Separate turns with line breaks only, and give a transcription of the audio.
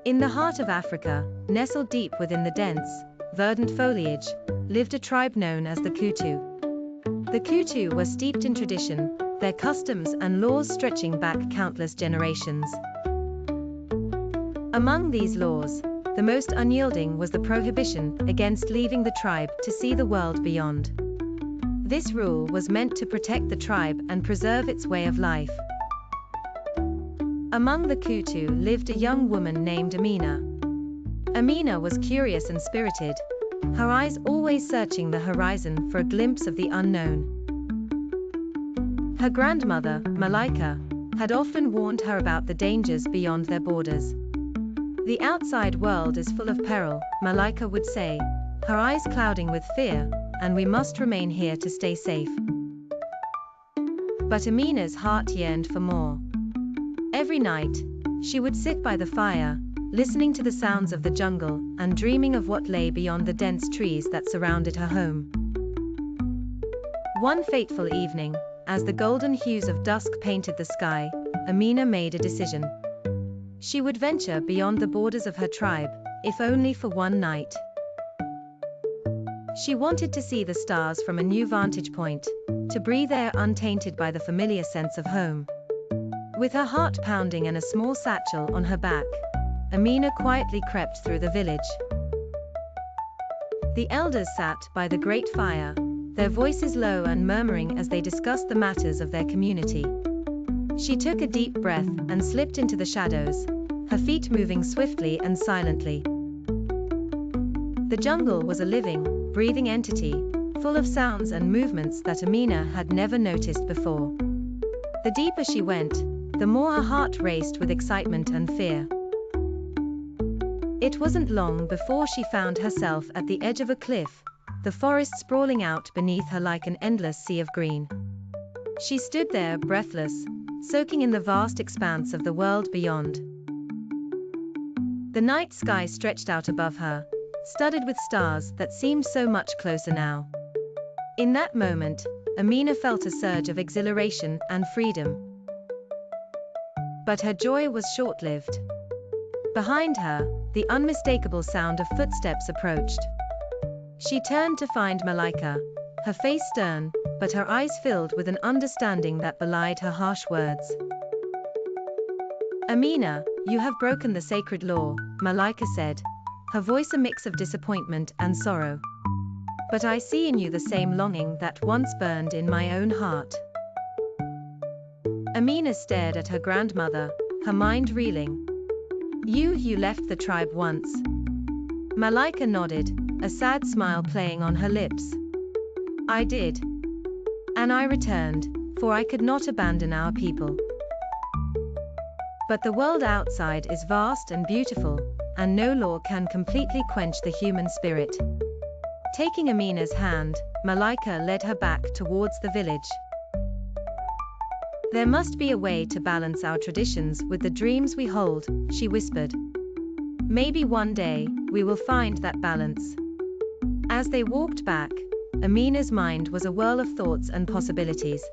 In the heart of Africa, nestled deep within the dense, verdant foliage, lived a tribe known as the Kutu. The Kutu were steeped in tradition, their customs and laws stretching back countless generations. Among these laws, the most unyielding was the prohibition against leaving the tribe to see the world beyond. This rule was meant to protect the tribe and preserve its way of life. Among the Kutu lived a young woman named Amina. Amina was curious and spirited, her eyes always searching the horizon for a glimpse of the unknown. Her grandmother, Malika, had often warned her about the dangers beyond their borders. "The outside world is full of peril," Malika would say, her eyes clouding with fear, "and we must remain here to stay safe." But Amina's heart yearned for more. Every night, she would sit by the fire, listening to the sounds of the jungle and dreaming of what lay beyond the dense trees that surrounded her home. One fateful evening, as the golden hues of dusk painted the sky, Amina made a decision. She would venture beyond the borders of her tribe, if only for one night. She wanted to see the stars from a new vantage point, to breathe air untainted by the familiar sense of home. With her heart pounding and a small satchel on her back, Amina quietly crept through the village. The elders sat by the great fire, their voices low and murmuring as they discussed the matters of their community. She took a deep breath and slipped into the shadows, her feet moving swiftly and silently. The jungle was a living, breathing entity, full of sounds and movements that Amina had never noticed before. The deeper she went, the more her heart raced with excitement and fear. It wasn't long before she found herself at the edge of a cliff, the forest sprawling out beneath her like an endless sea of green. She stood there breathless, soaking in the vast expanse of the world beyond. The night sky stretched out above her, studded with stars that seemed so much closer now. In that moment, Amina felt a surge of exhilaration and freedom. But her joy was short-lived. Behind her, the unmistakable sound of footsteps approached. She turned to find Malika, her face stern, but her eyes filled with an understanding that belied her harsh words. "Amina, you have broken the sacred law," Malika said, her voice a mix of disappointment and sorrow. "But I see in you the same longing that once burned in my own heart." Amina stared at her grandmother, her mind reeling. You left the tribe once." Malika nodded, a sad smile playing on her lips. "I did. And I returned, for I could not abandon our people. But the world outside is vast and beautiful, and no law can completely quench the human spirit." Taking Amina's hand, Malika led her back towards the village. "There must be a way to balance our traditions with the dreams we hold," she whispered. "Maybe one day, we will find that balance." As they walked back, Amina's mind was a whirl of thoughts and possibilities.